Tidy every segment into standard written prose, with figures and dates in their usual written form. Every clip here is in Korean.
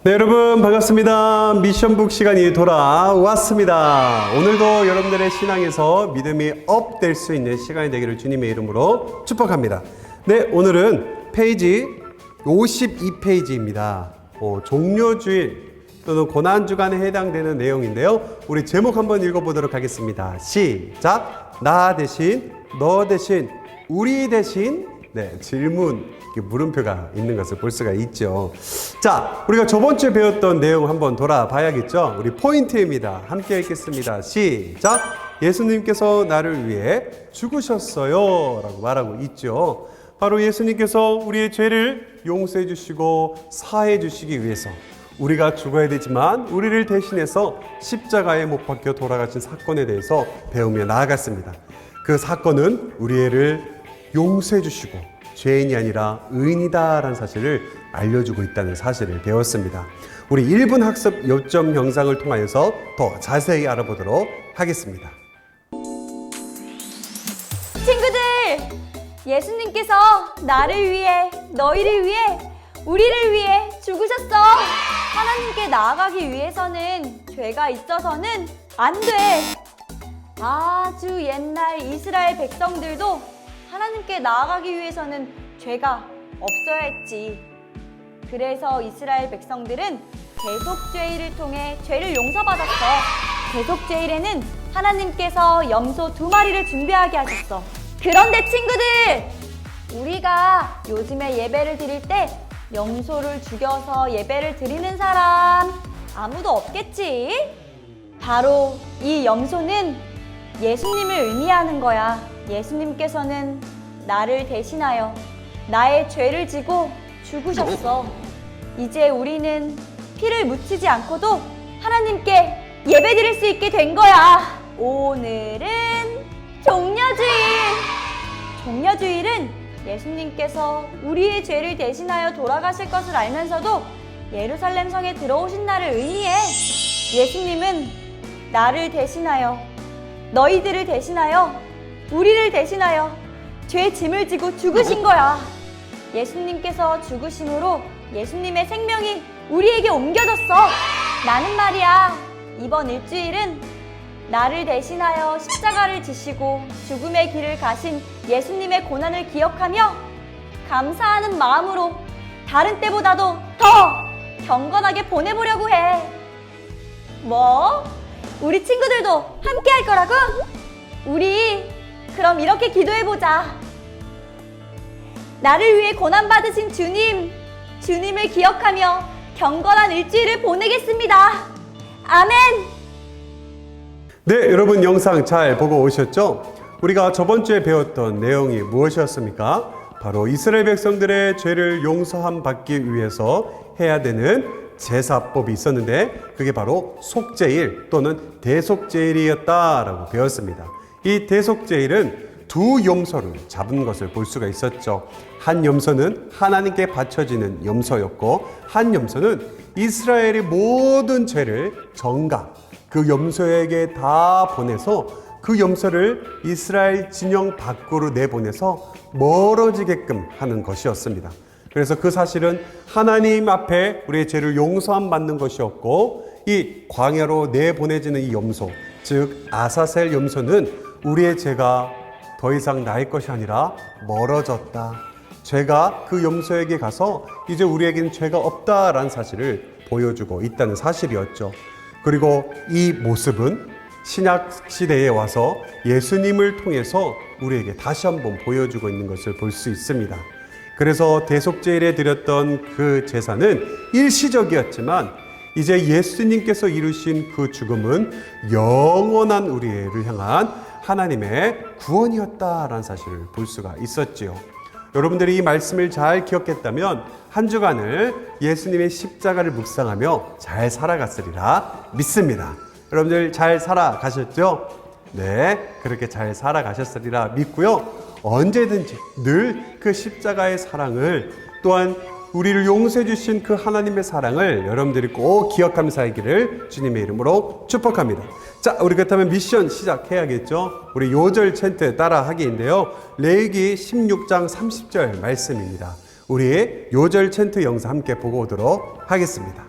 네, 여러분 반갑습니다. 미션북 시간이 돌아왔습니다. 오늘도 여러분들의 신앙에서 믿음이 업 될 수 있는 시간이 되기를 주님의 이름으로 축복합니다. 네, 오늘은 페이지 52페이지입니다. 종료주일 또는 고난주간에 해당되는 내용인데요. 우리 제목 한번 읽어보도록 하겠습니다. 시작! 나 대신, 너 대신, 우리 대신. 네, 질문, 물음표가 있는 것을 볼 수가 있죠. 자, 우리가 저번 주에 배웠던 내용 한번 돌아봐야겠죠. 우리 포인트입니다. 함께 읽겠습니다. 시작! 예수님께서 나를 위해 죽으셨어요 라고 말하고 있죠. 바로 예수님께서 우리의 죄를 용서해 주시고 사해 주시기 위해서 우리가 죽어야 되지만 우리를 대신해서 십자가에 못 박혀 돌아가신 사건에 대해서 배우며 나아갔습니다. 그 사건은 우리를 용서해 주시고 죄인이 아니라 의인이다라는 사실을 알려주고 있다는 사실을 배웠습니다. 우리 1분 학습 요점 영상을 통하여서 더 자세히 알아보도록 하겠습니다. 친구들! 예수님께서 나를 위해, 너희를 위해, 우리를 위해 죽으셨어. 하나님께 나아가기 위해서는 죄가 있어서는 안 돼. 아주 옛날 이스라엘 백성들도 하나님께 나아가기 위해서는 죄가 없어야 했지. 그래서 이스라엘 백성들은 대속죄일을 통해 죄를 용서받았어. 대속죄일에는 하나님께서 염소 2마리를 준비하게 하셨어. 그런데 친구들! 우리가 요즘에 예배를 드릴 때 염소를 죽여서 예배를 드리는 사람 아무도 없겠지? 바로 이 염소는 예수님을 의미하는 거야. 예수님께서는 나를 대신하여 나의 죄를 지고 죽으셨어. 이제 우리는 피를 묻히지 않고도 하나님께 예배드릴 수 있게 된 거야. 오늘은 종려주일. 종려주일은 예수님께서 우리의 죄를 대신하여 돌아가실 것을 알면서도 예루살렘 성에 들어오신 날을 의미해. 예수님은 나를 대신하여, 너희들을 대신하여, 우리를 대신하여 죄 짐을 지고 죽으신 거야. 예수님께서 죽으심으로 예수님의 생명이 우리에게 옮겨졌어. 나는 말이야, 이번 일주일은 나를 대신하여 십자가를 지시고 죽음의 길을 가신 예수님의 고난을 기억하며 감사하는 마음으로 다른 때보다도 더 경건하게 보내보려고 해. 뭐? 우리 친구들도 함께 할 거라고? 우리 그럼 이렇게 기도해보자. 나를 위해 고난받으신 주님, 주님을 기억하며 경건한 일주일을 보내겠습니다. 아멘! 네, 여러분 영상 잘 보고 오셨죠? 우리가 저번 주에 배웠던 내용이 무엇이었습니까? 바로 이스라엘 백성들의 죄를 용서함 받기 위해서 해야 되는 제사법이 있었는데 그게 바로 속죄일 또는 대속죄일이었다라고 배웠습니다. 이 대속죄일은 2 염소를 잡은 것을 볼 수가 있었죠. 한 염소는 하나님께 바쳐지는 염소였고 한 염소는 이스라엘의 모든 죄를 전가 그 염소에게 다 보내서 그 염소를 이스라엘 진영 밖으로 내보내서 멀어지게끔 하는 것이었습니다. 그래서 그 사실은 하나님 앞에 우리의 죄를 용서함 받는 것이었고 이 광야로 내보내지는 이 염소, 즉 아사셀 염소는 우리의 죄가 더 이상 나의 것이 아니라 멀어졌다. 죄가 그 염소에게 가서 이제 우리에게는 죄가 없다라는 사실을 보여주고 있다는 사실이었죠. 그리고 이 모습은 신약 시대에 와서 예수님을 통해서 우리에게 다시 한번 보여주고 있는 것을 볼 수 있습니다. 그래서 대속죄일에 드렸던 그 제사는 일시적이었지만 이제 예수님께서 이루신 그 죽음은 영원한 우리를 향한 하나님의 구원이었다라는 사실을 볼 수가 있었지요. 여러분들이 이 말씀을 잘 기억했다면 한 주간을 예수님의 십자가를 묵상하며 잘 살아갔으리라 믿습니다. 여러분들 잘 살아가셨죠? 네, 그렇게 잘 살아가셨으리라 믿고요. 언제든지 늘 그 십자가의 사랑을 또한 우리를 용서해 주신 그 하나님의 사랑을 여러분들이 꼭 기억하며 살기를 주님의 이름으로 축복합니다. 자, 우리 그렇다면 미션 시작해야겠죠. 우리 요절 챈트 따라 하기인데요. 레위기 16장 30절 말씀입니다. 우리 요절 챈트 영상 함께 보고 오도록 하겠습니다.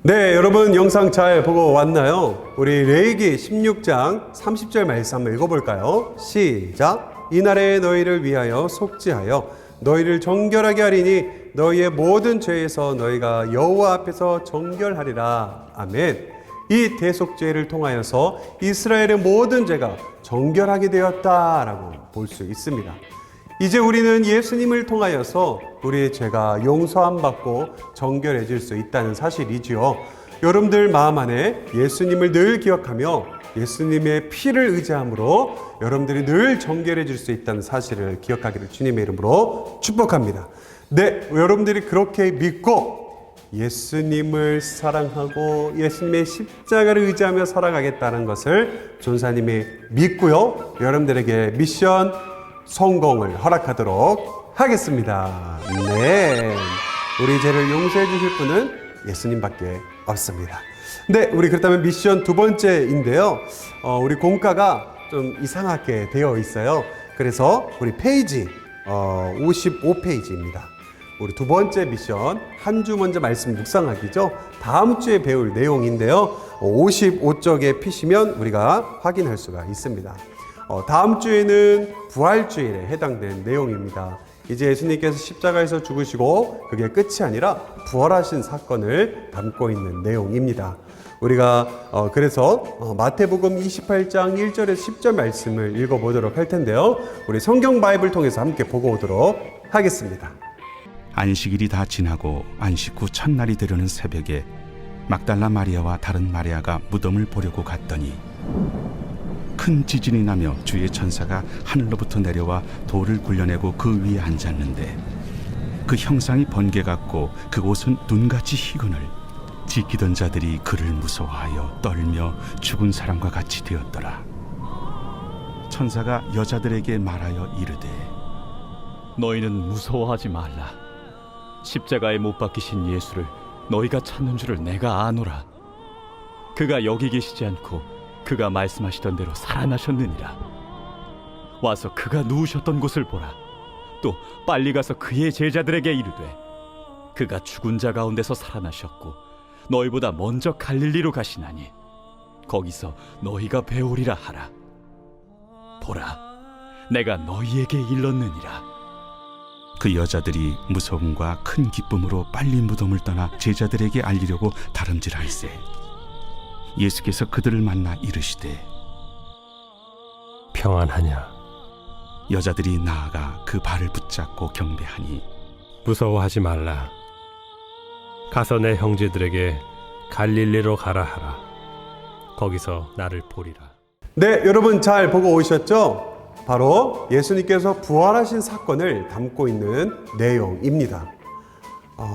네, 여러분 영상 잘 보고 왔나요? 우리 레위기 16장 30절 말씀 한번 읽어볼까요? 시작! 이날에 너희를 위하여 속죄하여 너희를 정결하게 하리니 너희의 모든 죄에서 너희가 여호와 앞에서 정결하리라. 아멘. 이 대속죄를 통하여서 이스라엘의 모든 죄가 정결하게 되었다라고 볼 수 있습니다. 이제 우리는 예수님을 통하여서 우리의 죄가 용서함 받고 정결해질 수 있다는 사실이지요. 여러분들 마음 안에 예수님을 늘 기억하며 예수님의 피를 의지함으로 여러분들이 늘 정결해질 수 있다는 사실을 기억하기를 주님의 이름으로 축복합니다. 네, 여러분들이 그렇게 믿고 예수님을 사랑하고 예수님의 십자가를 의지하며 살아가겠다는 것을 전사님이 믿고요. 여러분들에게 미션 성공을 허락하도록 하겠습니다. 네, 우리 죄를 용서해 주실 분은 예수님밖에 없습니다. 네, 우리 그렇다면 미션 두 번째인데요. 우리 공과가 좀 이상하게 되어 있어요. 그래서 우리 페이지 55페이지입니다. 우리 두 번째 미션 한 주 먼저 말씀 묵상하기죠. 다음 주에 배울 내용인데요. 55쪽에 피시면 우리가 확인할 수가 있습니다. 다음 주에는 부활주일에 해당된 내용입니다. 이제 예수님께서 십자가에서 죽으시고 그게 끝이 아니라 부활하신 사건을 담고 있는 내용입니다. 우리가 그래서 마태복음 28장 1절에서 10절 말씀을 읽어보도록 할 텐데요. 우리 성경 바이블 통해서 함께 보고 오도록 하겠습니다. 안식일이 다 지나고 안식 후 첫날이 되려는 새벽에 막달라 마리아와 다른 마리아가 무덤을 보려고 갔더니 큰 지진이 나며 주의 천사가 하늘로부터 내려와 돌을 굴려내고 그 위에 앉았는데 그 형상이 번개 같고 그 옷은 눈같이 희거늘 지키던 자들이 그를 무서워하여 떨며 죽은 사람과 같이 되었더라. 천사가 여자들에게 말하여 이르되 너희는 무서워하지 말라. 십자가에 못 박히신 예수를 너희가 찾는 줄을 내가 아노라. 그가 여기 계시지 않고 그가 말씀하시던 대로 살아나셨느니라. 와서 그가 누우셨던 곳을 보라. 또 빨리 가서 그의 제자들에게 이르되 그가 죽은 자 가운데서 살아나셨고 너희보다 먼저 갈릴리로 가시나니 거기서 너희가 배우리라 하라. 보라, 내가 너희에게 일렀느니라. 그 여자들이 무서움과 큰 기쁨으로 빨리 무덤을 떠나 제자들에게 알리려고 다름질할세 예수께서 그들을 만나 이르시되 평안하냐? 여자들이 나아가 그 발을 붙잡고 경배하니 무서워하지 말라. 가서 내 형제들에게 갈릴리로 가라 하라. 거기서 나를 보리라. 네, 여러분 잘 보고 오셨죠? 바로 예수님께서 부활하신 사건을 담고 있는 내용입니다.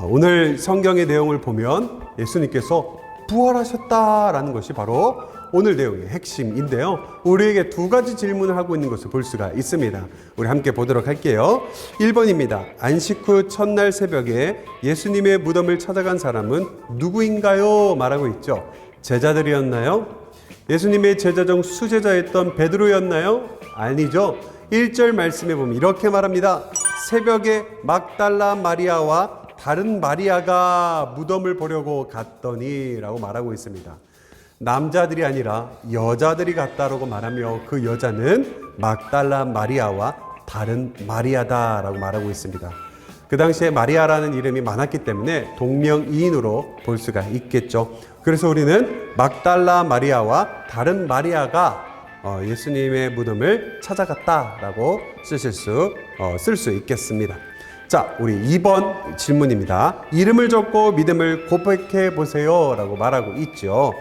오늘 성경의 내용을 보면 예수님께서 부활하셨다라는 것이 바로 오늘 내용의 핵심인데요. 우리에게 두 가지 질문을 하고 있는 것을 볼 수가 있습니다. 우리 함께 보도록 할게요. 1번입니다. 안식 후 첫날 새벽에 예수님의 무덤을 찾아간 사람은 누구인가요? 말하고 있죠. 제자들이었나요? 예수님의 제자 중 수제자였던 베드로였나요? 아니죠. 1절 말씀에 보면 이렇게 말합니다. 새벽에 막달라 마리아와 다른 마리아가 무덤을 보려고 갔더니 라고 말하고 있습니다. 남자들이 아니라 여자들이 갔다라고 말하며 그 여자는 막달라 마리아와 다른 마리아다라고 말하고 있습니다. 그 당시에 마리아라는 이름이 많았기 때문에 동명이인으로 볼 수가 있겠죠. 그래서 우리는 막달라 마리아와 다른 마리아가 예수님의 무덤을 찾아갔다라고 쓸 수 있겠습니다. 자, 우리 2번 질문입니다. 이름을 적고 믿음을 고백해 보세요 라고 말하고 있죠.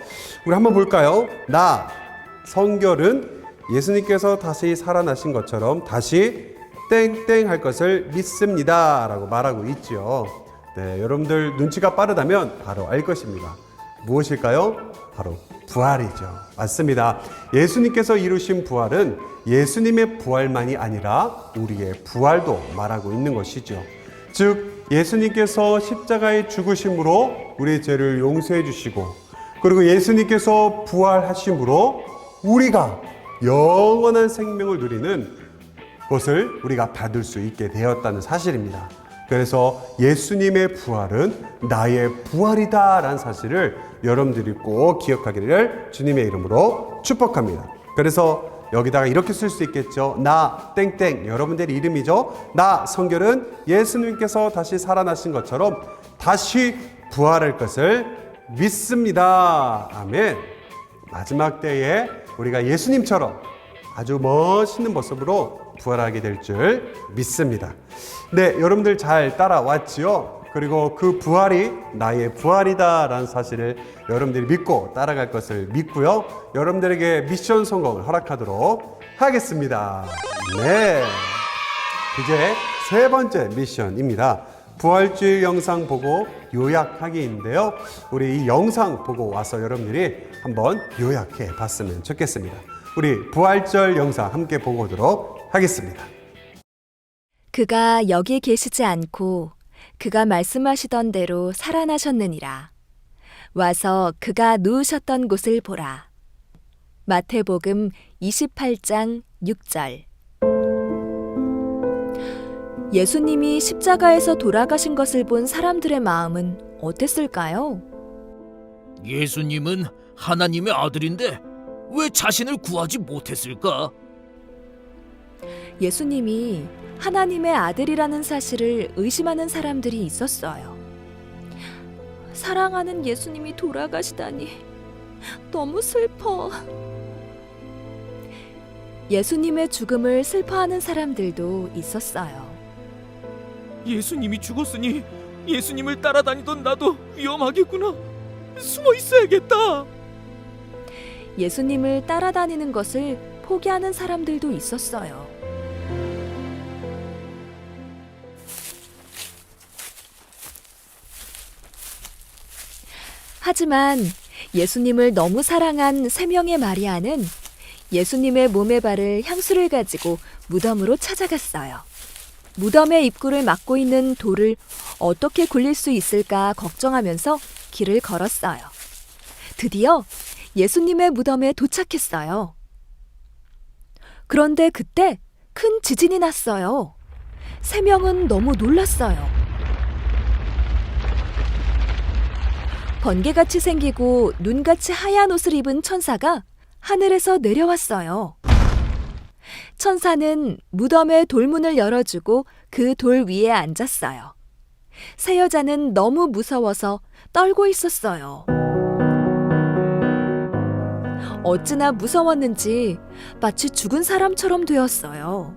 우리 한번 볼까요? 나, 성결은 예수님께서 다시 살아나신 것처럼 다시 땡땡 할 것을 믿습니다 라고 말하고 있죠. 네, 여러분들 눈치가 빠르다면 바로 알 것입니다. 무엇일까요? 바로 부활이죠. 맞습니다. 예수님께서 이루신 부활은 예수님의 부활만이 아니라 우리의 부활도 말하고 있는 것이죠. 즉 예수님께서 십자가에 죽으심으로 우리의 죄를 용서해 주시고 그리고 예수님께서 부활하심으로 우리가 영원한 생명을 누리는 것을 우리가 받을 수 있게 되었다는 사실입니다. 그래서 예수님의 부활은 나의 부활이다라는 사실을 여러분들이 꼭 기억하기를 주님의 이름으로 축복합니다. 그래서 여기다가 이렇게 쓸 수 있겠죠. 나 땡땡, 여러분들의 이름이죠. 나 성결은 예수님께서 다시 살아나신 것처럼 다시 부활할 것을 믿습니다. 아멘. 마지막 때에 우리가 예수님처럼 아주 멋있는 모습으로 부활하게 될 줄 믿습니다. 네, 여러분들 잘 따라왔지요? 그리고 그 부활이 나의 부활이다라는 사실을 여러분들이 믿고 따라갈 것을 믿고요. 여러분들에게 미션 성공을 허락하도록 하겠습니다. 네, 이제 세 번째 미션입니다. 부활주일 영상 보고 요약하기인데요. 우리 이 영상 보고 와서 여러분들이 한번 요약해 봤으면 좋겠습니다. 우리 부활절 영상 함께 보고 오도록 하겠습니다. 그가 여기 계시지 않고 그가 말씀하시던 대로 살아나셨느니라. 와서 그가 누우셨던 곳을 보라. 마태복음 28장 6절. 예수님이 십자가에서 돌아가신 것을 본 사람들의 마음은 어땠을까요? 예수님은 하나님의 아들인데 왜 자신을 구하지 못했을까? 예수님이 하나님의 아들이라는 사실을 의심하는 사람들이 있었어요. 사랑하는 예수님이 돌아가시다니 너무 슬퍼. 예수님의 죽음을 슬퍼하는 사람들도 있었어요. 예수님이 죽었으니 예수님을 따라다니던 나도 위험하겠구나. 숨어 있어야겠다. 예수님을 따라다니는 것을 포기하는 사람들도 있었어요. 하지만 예수님을 너무 사랑한 세 명의 마리아는 예수님의 몸에 바를 향수를 가지고 무덤으로 찾아갔어요. 무덤의 입구를 막고 있는 돌을 어떻게 굴릴 수 있을까 걱정하면서 길을 걸었어요. 드디어 예수님의 무덤에 도착했어요. 그런데 그때 큰 지진이 났어요. 세 명은 너무 놀랐어요. 번개같이 생기고 눈같이 하얀 옷을 입은 천사가 하늘에서 내려왔어요. 천사는 무덤의 돌문을 열어주고 그 돌 위에 앉았어요. 세 여자는 너무 무서워서 떨고 있었어요. 어찌나 무서웠는지 마치 죽은 사람처럼 되었어요.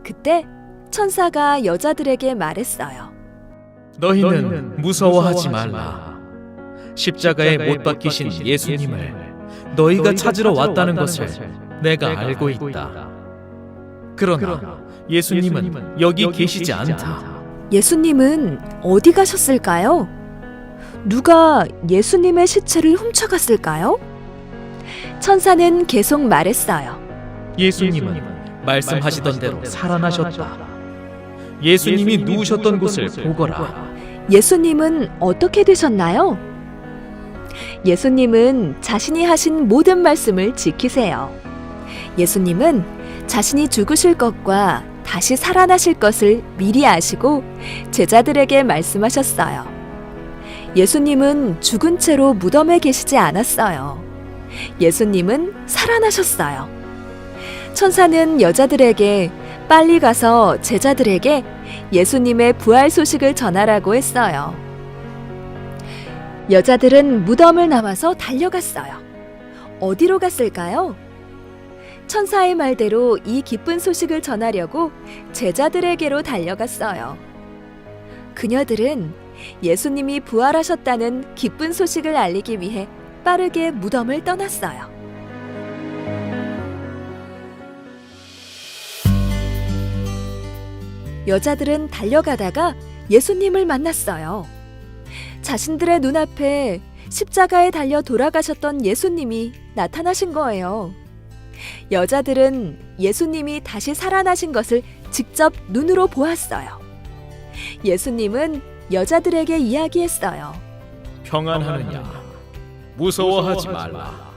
그때 천사가 여자들에게 말했어요. 너희는 무서워하지 말라. 십자가에 못 박히신 예수님을 너희가 찾으러 왔다는 것을 내가 알고 있다. 그러나 예수님은 여기 계시지 않다. 예수님은 어디 가셨을까요? 누가 예수님의 시체를 훔쳐갔을까요? 천사는 계속 말했어요. 예수님은 말씀하시던 대로 살아나셨다. 예수님이 누우셨던 곳을 보거라. 예수님은 어떻게 되셨나요? 예수님은 자신이 하신 모든 말씀을 지키세요. 예수님은 자신이 죽으실 것과 다시 살아나실 것을 미리 아시고 제자들에게 말씀하셨어요. 예수님은 죽은 채로 무덤에 계시지 않았어요. 예수님은 살아나셨어요. 천사는 여자들에게 빨리 가서 제자들에게 예수님의 부활 소식을 전하라고 했어요. 여자들은 무덤을 나와서 달려갔어요. 어디로 갔을까요? 천사의 말대로 이 기쁜 소식을 전하려고 제자들에게로 달려갔어요. 그녀들은 예수님이 부활하셨다는 기쁜 소식을 알리기 위해 빠르게 무덤을 떠났어요. 여자들은 달려가다가 예수님을 만났어요. 자신들의 눈앞에 십자가에 달려 돌아가셨던 예수님이 나타나신 거예요. 여자들은 예수님이 다시 살아나신 것을 직접 눈으로 보았어요. 예수님은 여자들에게 이야기했어요. 평안하느냐? 무서워하지 말라.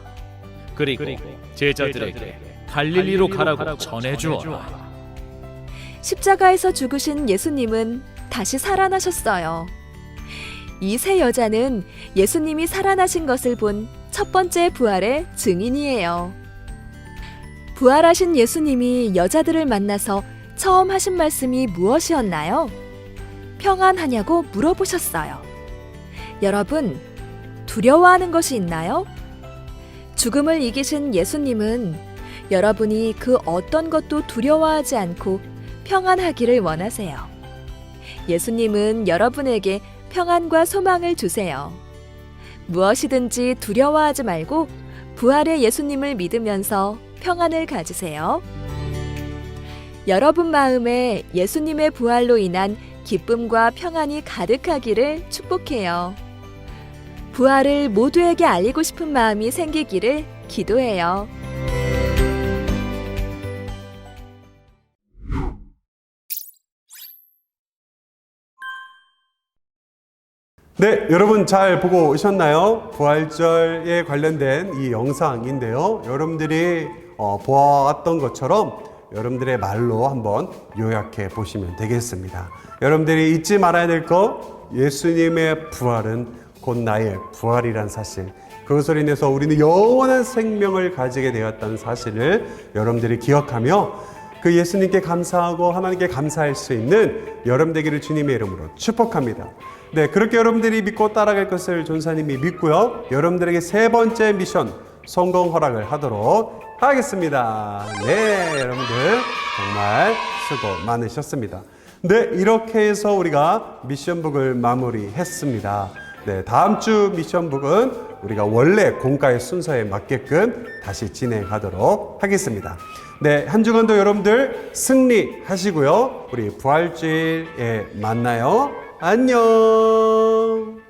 그리고 제자들에게 갈릴리로 가라고 전해주어라. 십자가에서 죽으신 예수님은 다시 살아나셨어요. 이 세 여자는 예수님이 살아나신 것을 본 첫 번째 부활의 증인이에요. 부활하신 예수님이 여자들을 만나서 처음 하신 말씀이 무엇이었나요? 평안하냐고 물어보셨어요. 여러분, 두려워하는 것이 있나요? 죽음을 이기신 예수님은 여러분이 그 어떤 것도 두려워하지 않고 평안하기를 원하세요. 예수님은 여러분에게 평안과 소망을 주세요. 무엇이든지 두려워하지 말고 부활의 예수님을 믿으면서 평안을 가지세요. 여러분 마음에 예수님의 부활로 인한 기쁨과 평안이 가득하기를 축복해요. 부활을 모두에게 알리고 싶은 마음이 생기기를 기도해요. 네, 여러분 잘 보고 오셨나요? 부활절에 관련된 이 영상인데요. 여러분들이 보아왔던 것처럼 여러분들의 말로 한번 요약해 보시면 되겠습니다. 여러분들이 잊지 말아야 될 것, 예수님의 부활은 곧 나의 부활이란 사실, 그것으로 인해서 우리는 영원한 생명을 가지게 되었다는 사실을 여러분들이 기억하며 그 예수님께 감사하고 하나님께 감사할 수 있는 여러분 되기를 주님의 이름으로 축복합니다. 네, 그렇게 여러분들이 믿고 따라갈 것을 전사님이 믿고요. 여러분들에게 세 번째 미션 성공 허락을 하도록 하겠습니다. 네, 여러분들 정말 수고 많으셨습니다. 네, 이렇게 해서 우리가 미션북을 마무리했습니다. 네, 다음 주 미션북은 우리가 원래 공과의 순서에 맞게끔 다시 진행하도록 하겠습니다. 네, 한 주간도 여러분들 승리하시고요. 우리 부활주일에 만나요. 안녕.